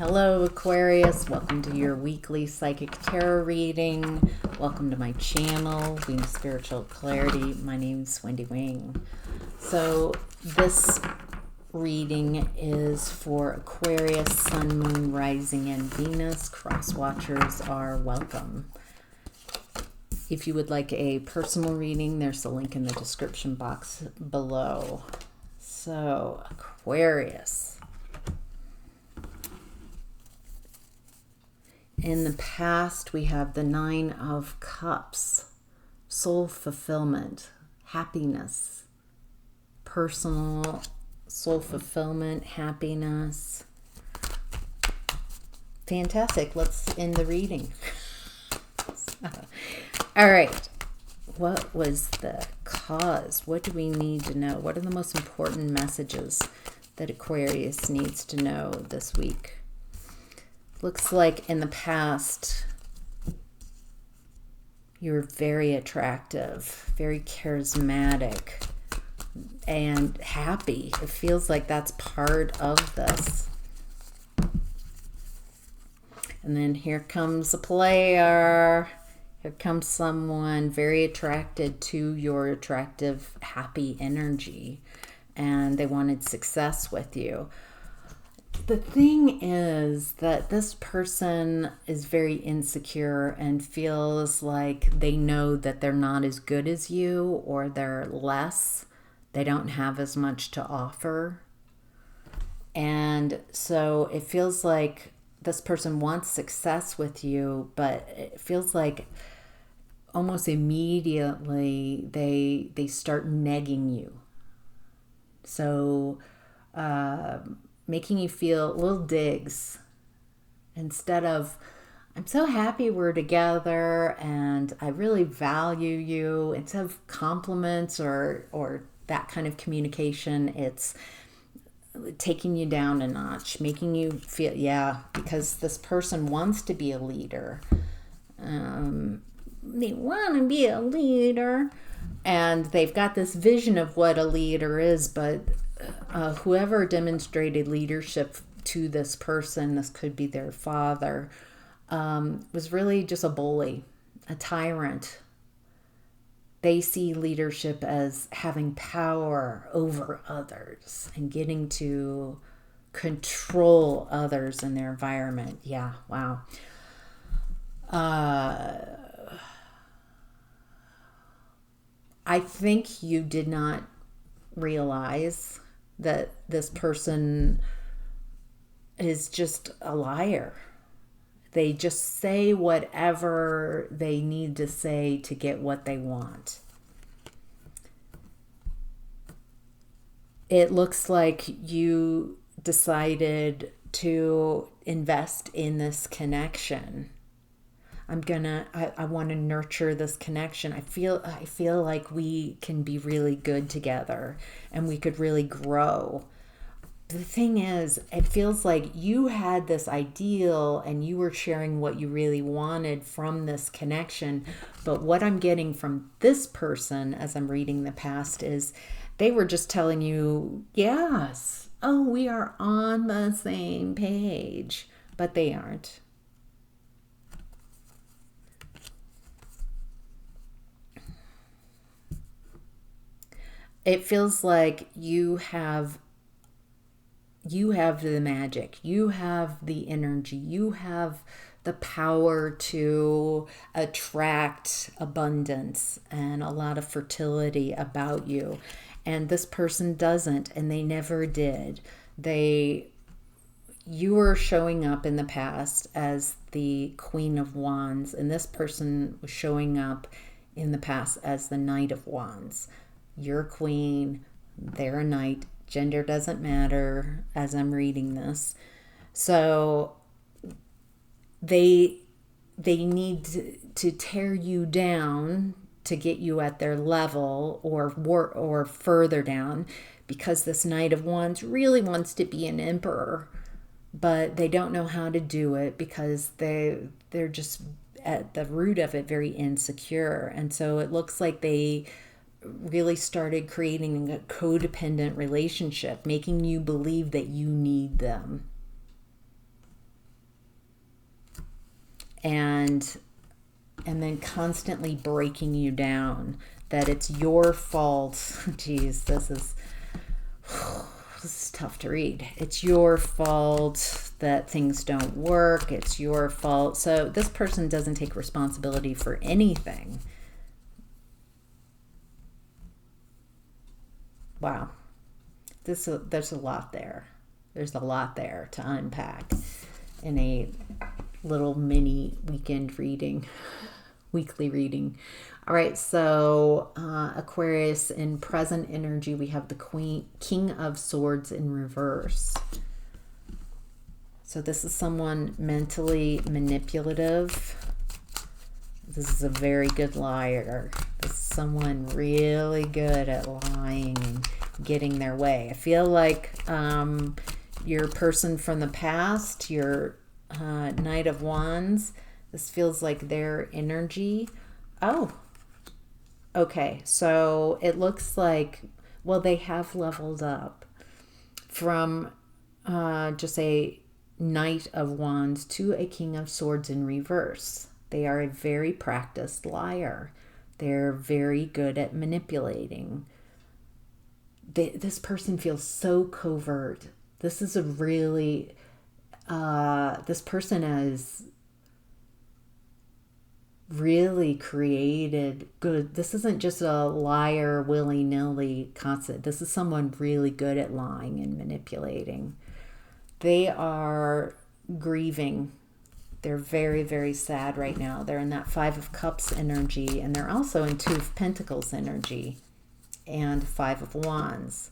Hello, Aquarius. Welcome to your weekly psychic tarot reading. Welcome to my channel, Wing Spiritual Clarity. My name's Wendy Wing. So this reading is for Aquarius, Sun, Moon, Rising, and Venus. Cross watchers are welcome. If you would like a personal reading, there's a link in the description box below. So, Aquarius. In the past, we have the Nine of Cups, soul fulfillment, happiness, personal soul fulfillment, happiness. Fantastic. Let's end the reading. All right. What was the cause? What do we need to know? What are the most important messages that Aquarius needs to know this week? Looks like in the past, you're very attractive, very charismatic, and happy. It feels like that's part of this. And then here comes a player. Here comes someone very attracted to your attractive, happy energy, and they wanted success with you. The thing is that this person is very insecure and feels like they know that they're not as good as you, or they're less. They don't have as much to offer. And so it feels like this person wants success with you, but it feels like almost immediately they start negging you. So, making you feel little digs instead of, I'm so happy we're together and I really value you. Instead of compliments or that kind of communication, it's taking you down a notch, making you feel, because this person wants to be a leader. They want to be a leader, and they've got this vision of what a leader is, but whoever demonstrated leadership to this person, this could be their father, was really just a bully, a tyrant. They see leadership as having power over others and getting to control others in their environment. Yeah, wow. I think you did not realize that this person is just a liar. They just say whatever they need to say to get what they want. It looks like you decided to invest in this connection. I want to nurture this connection. I feel like we can be really good together and we could really grow. The thing is, it feels like you had this ideal and you were sharing what you really wanted from this connection. But what I'm getting from this person as I'm reading the past is they were just telling you, yes, oh, we are on the same page, but they aren't. It feels like you have the magic, you have the energy, you have the power to attract abundance and a lot of fertility about you. And this person doesn't, and they never did. You were showing up in the past as the Queen of Wands, and this person was showing up in the past as the Knight of Wands. You're a queen, they're a knight. Gender doesn't matter as I'm reading this. So they need to tear you down to get you at their level or further down, because this Knight of Wands really wants to be an emperor, but they don't know how to do it because they're just at the root of it very insecure. And so it looks like they really started creating a codependent relationship, making you believe that you need them. and then constantly breaking you down, that it's your fault. Geez, this is tough to read. It's your fault that things don't work. It's your fault. So this person doesn't take responsibility for anything. Wow. There's a lot there. There's a lot there to unpack in a little mini weekend reading, weekly reading. All right, so Aquarius, in present energy, we have the King of Swords in reverse. So this is someone mentally manipulative. This is a very good liar. This is someone really good at lying and getting their way. I feel like your person from the past, your Knight of Wands, this feels like their energy. Oh, okay. So it looks like, well, they have leveled up from just a Knight of Wands to a King of Swords in reverse. They are a very practiced liar. They're very good at manipulating. This person feels so covert. This is a really, this person has really created good. This isn't just a liar willy-nilly constant. This is someone really good at lying and manipulating. They are grieving. They're very, very sad right now. They're in that Five of Cups energy, and they're also in Two of Pentacles energy and Five of Wands.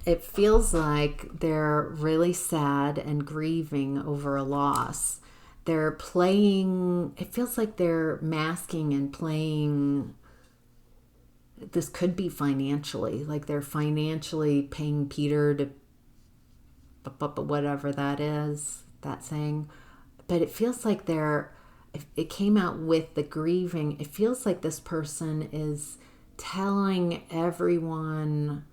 It feels like they're really sad and grieving over a loss. They're playing, it feels like they're masking and playing. This could be financially, like they're financially paying Peter to, whatever that is, that saying. But it feels like it came out with the grieving. It feels like this person is telling everyone,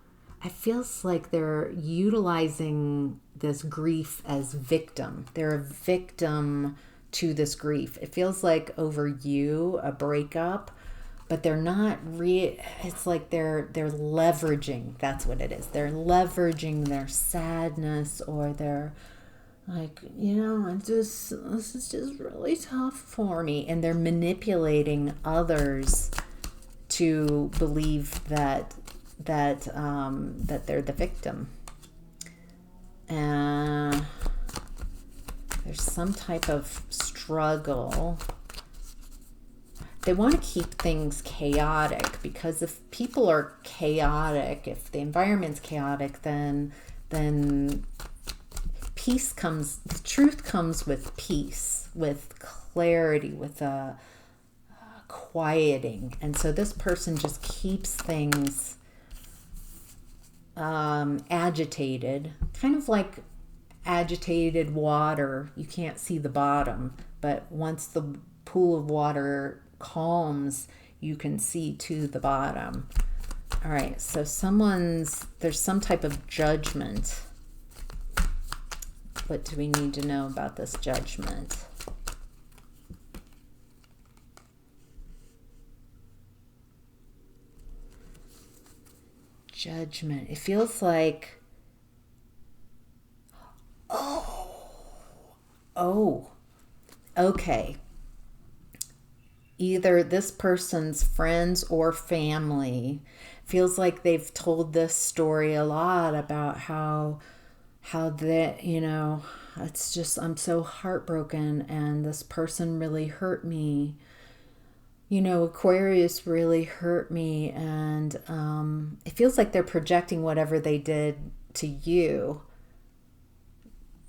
it feels like they're utilizing this grief as victim. They're a victim to this grief. It feels like over you, a breakup, but they're not it's like they're leveraging. That's what it is. They're leveraging their sadness, or they're like, this is just really tough for me. And they're manipulating others to believe that they're the victim. There's some type of struggle. They want to keep things chaotic, because if people are chaotic, if the environment's chaotic, then peace comes, the truth comes with peace, with clarity, with a quieting. And so this person just keeps things agitated, kind of like agitated water. You can't see the bottom, but once the pool of water calms, you can see to the bottom. All right, so there's some type of judgment. What do we need to know about this judgment? Judgment. It feels like, okay. Either this person's friends or family feels like they've told this story a lot about how that, it's just, I'm so heartbroken, and this person really hurt me. Aquarius really hurt me, and it feels like they're projecting whatever they did to you.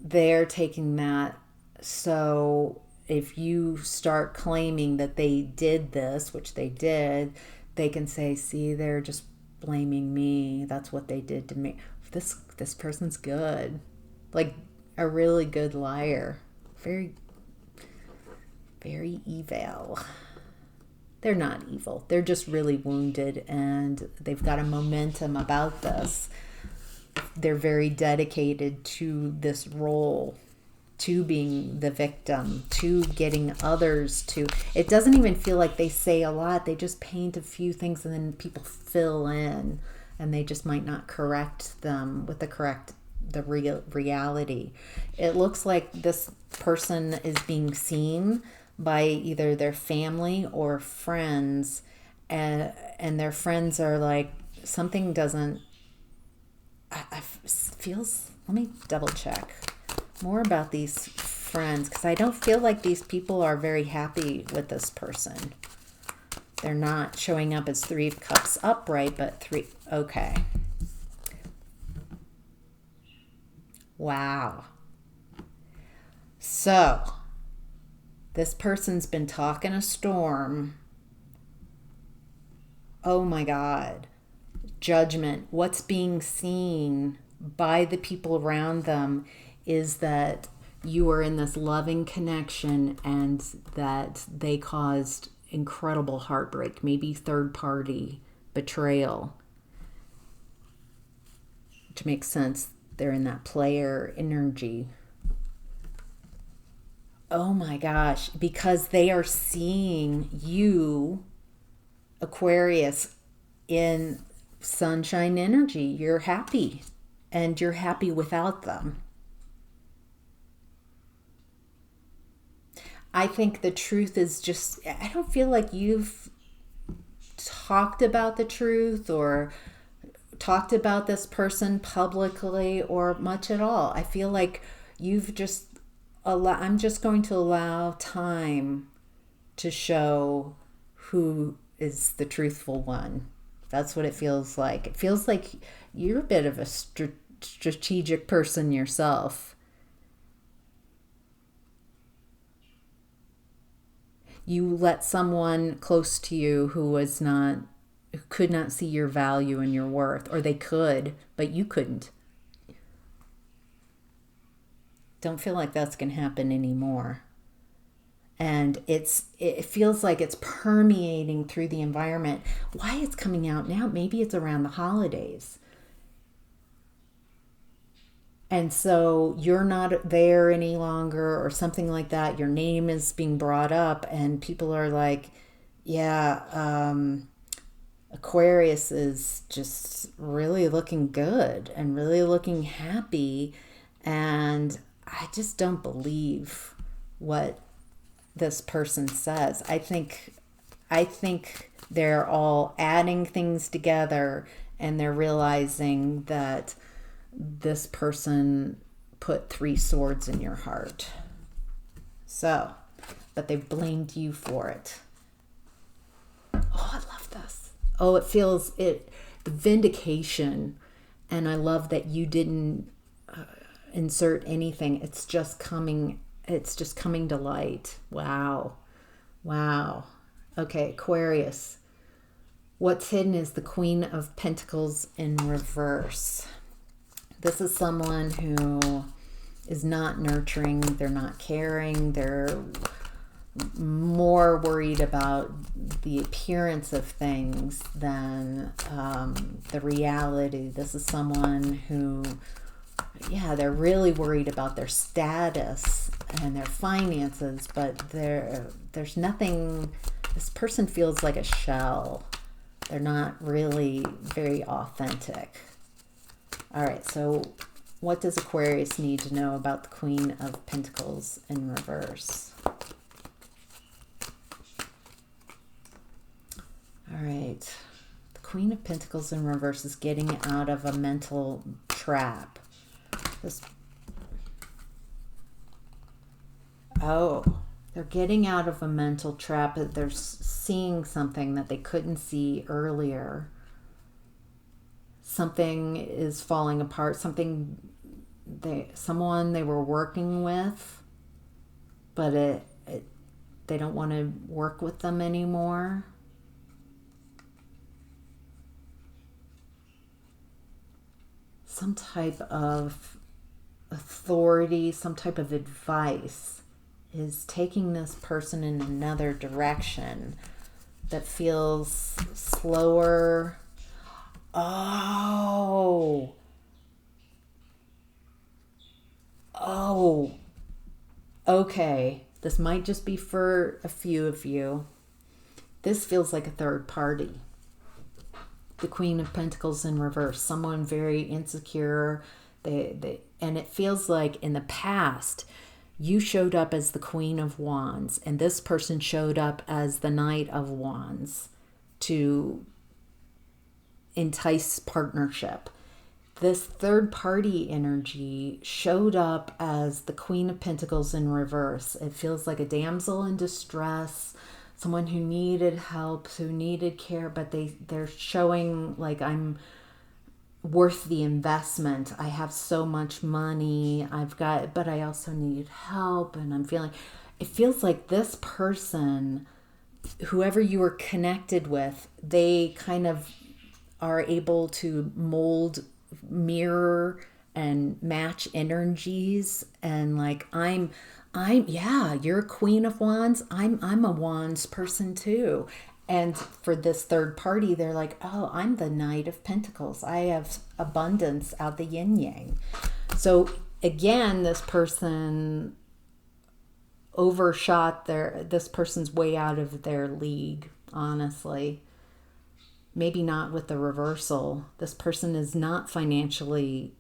They're taking that. So if you start claiming that they did this, which they did, they can say, see, they're just blaming me. That's what they did to me. This person's good. Like a really good liar. Very, very evil. They're not evil. They're just really wounded, and they've got a momentum about this. They're very dedicated to this role. to being the victim, to getting others to. It doesn't even feel like they say a lot. They just paint a few things and then people fill in, and they just might not correct them with the real reality. It looks like this person is being seen by either their family or friends, and their friends are like, something doesn't, feels, let me double check more about these friends, because I don't feel like these people are very happy with this person. They're not showing up as Three of Cups upright, but three, okay. Wow. So, this person's been talking a storm. Oh my God. Judgment. What's being seen by the people around them is that you are in this loving connection and that they caused incredible heartbreak, maybe third party betrayal. To make sense, they're in that player energy. Oh my gosh, because they are seeing you, Aquarius, in sunshine energy. You're happy, and you're happy without them. I think the truth is just, I don't feel like you've talked about the truth or talked about this person publicly or much at all. I feel like you've just I'm just going to allow time to show who is the truthful one. That's what it feels like. It feels like you're a bit of a strategic person yourself. You let someone close to you who could not see your value and your worth, or they could, but you couldn't. Don't feel like that's going to happen anymore. And it feels like it's permeating through the environment. Why it's coming out now? Maybe it's around the holidays. And so you're not there any longer or something like that. Your name is being brought up and people are like, yeah, Aquarius is just really looking good and really looking happy. And I just don't believe what this person says. I think they're all adding things together and they're realizing that this person put 3 swords in your heart. So, but they blamed you for it. Oh, I love this. Oh, it feels the vindication. And I love that you didn't insert anything. It's just coming to light. Wow. Okay, Aquarius. What's hidden is the Queen of Pentacles in reverse. This is someone who is not nurturing, they're not caring, they're more worried about the appearance of things than the reality. This is someone who, they're really worried about their status and their finances, but there's nothing. This person feels like a shell. They're not really very authentic. All right, so what does Aquarius need to know about the Queen of Pentacles in reverse? All right, the Queen of Pentacles in reverse is getting out of a mental trap. They're getting out of a mental trap. They're seeing something that they couldn't see earlier. Something is falling apart. Someone they were working with, but they don't want to work with them anymore. Some type of authority, some type of advice is taking this person in another direction that feels slower. Oh, Okay, this might just be for a few of you. This feels like a third party. The Queen of Pentacles in reverse. Someone very insecure. And it feels like in the past, you showed up as the Queen of Wands, and this person showed up as the Knight of Wands to entice partnership. This third party energy showed up as the Queen of Pentacles in reverse. It feels like a damsel in distress, someone who needed help, who needed care, but they're showing like, I'm worth the investment. I have so much money. But I also need help, and I'm feeling, it feels like this person, whoever you were connected with, they kind of are able to mold, mirror, and match energies. And like, yeah, you're a Queen of Wands. I'm a Wands person too. And for this third party, they're like, oh, I'm the Knight of Pentacles. I have abundance out the yin yang. So again, this person overshot this person's way out of their league, honestly. Maybe not with the reversal. This person is not financially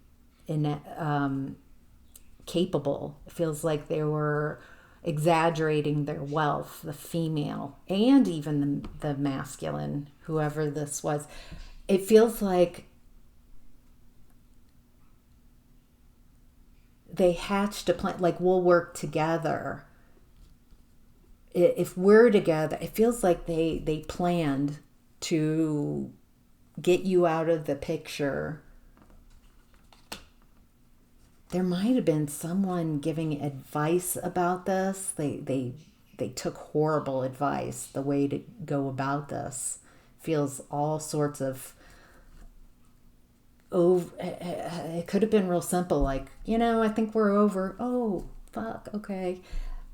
capable. It feels like they were exaggerating their wealth, the female, and even the masculine, whoever this was. It feels like they hatched a plan, like, we'll work together. If we're together, it feels like they planned to get you out of the picture. There might have been someone giving advice about this. They took horrible advice. The way to go about this feels all sorts of over. It could have been real simple, like, I think we're over. Oh, fuck. Okay,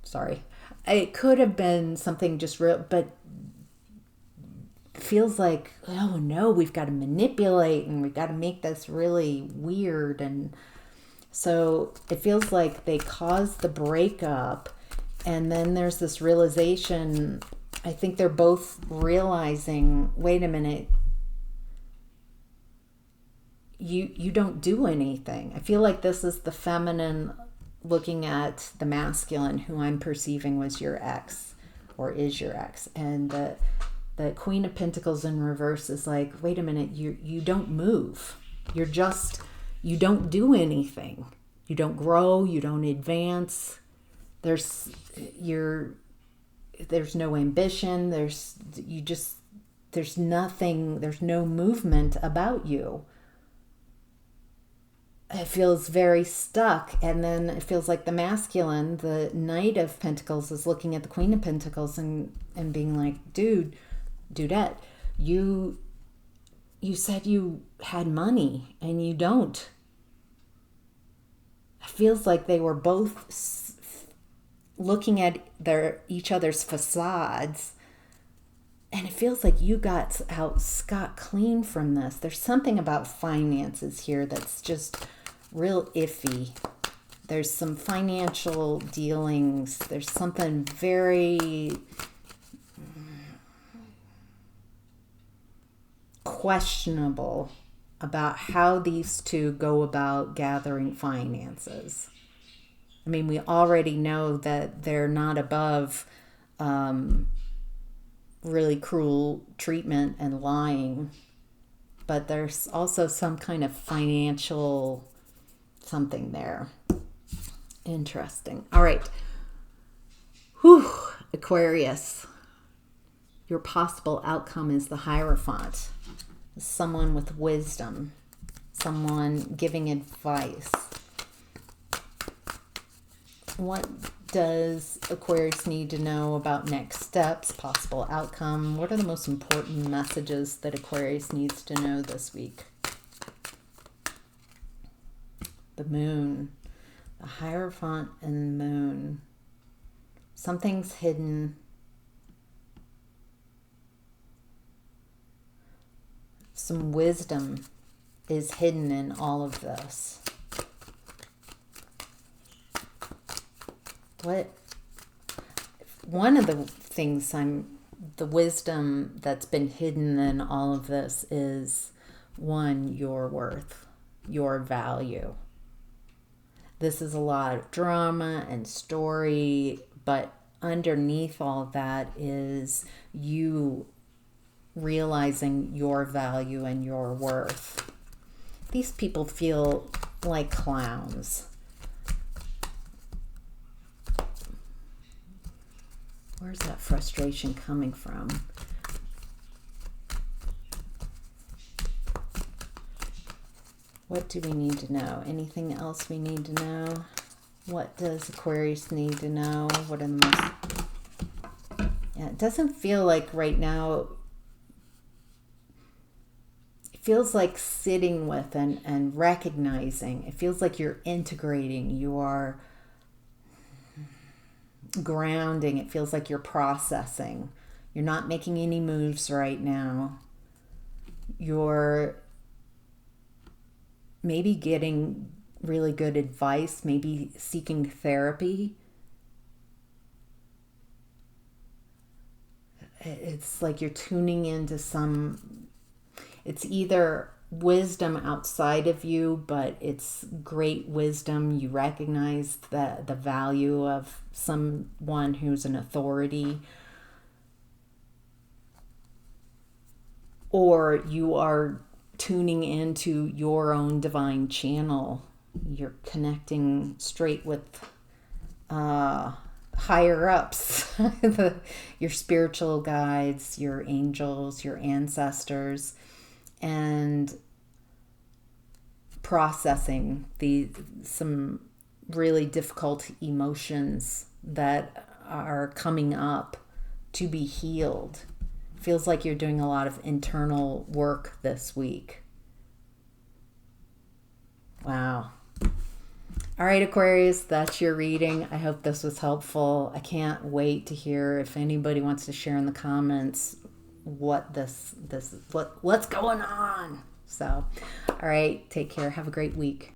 sorry. It could have been something just real, but feels like, oh no, we've got to manipulate and we've got to make this really weird. And so it feels like they caused the breakup, and then there's this realization. I think they're both realizing, wait a minute, you don't do anything. I feel like this is the feminine looking at the masculine, who I'm perceiving was your ex or is your ex. And the Queen of Pentacles in reverse is like, wait a minute, you don't move. You don't do anything. You don't grow, you don't advance. There's no ambition, there's nothing, there's no movement about you. It feels very stuck. And then it feels like the masculine, the Knight of Pentacles, is looking at the Queen of Pentacles and being like, dudette, you said you had money and you don't. It feels like they were both looking at each other's facades, and it feels like you got out scot-clean from this. There's something about finances here that's just real iffy. There's some financial dealings. There's something very questionable about how these two go about gathering finances. I mean, we already know that they're not above really cruel treatment and lying, but there's also some kind of financial something there. Interesting. All right. Whew, Aquarius. Your possible outcome is the Hierophant. Someone with wisdom. Someone giving advice. What does Aquarius need to know about next steps, possible outcome? What are the most important messages that Aquarius needs to know this week? The Moon. The Hierophant and the Moon. Something's hidden. Some wisdom is hidden in all of this. what one of the things the wisdom that's been hidden in all of this is, one, your worth, your value. This is a lot of drama and story, but underneath all that is you realizing your value and your worth. These people feel like clowns. Where's that frustration coming from? What do we need to know? Anything else we need to know? What does Aquarius need to know? What are the most... Yeah, it doesn't feel like right now... It feels like sitting with and recognizing. It feels like you're integrating. You are grounding. It feels like you're processing. You're not making any moves right now. You're maybe getting really good advice, maybe seeking therapy. It's like you're tuning into it's either wisdom outside of you, but it's great wisdom. You recognize the value of someone who's an authority. Or you are tuning into your own divine channel. You're connecting straight with higher ups, your spiritual guides, your angels, your ancestors, and processing some really difficult emotions that are coming up to be healed. Feels like you're doing a lot of internal work this week. Wow. All right, Aquarius, that's your reading. I hope this was helpful. I can't wait to hear if anybody wants to share in the comments what's going on. So, all right, take care. Have a great week.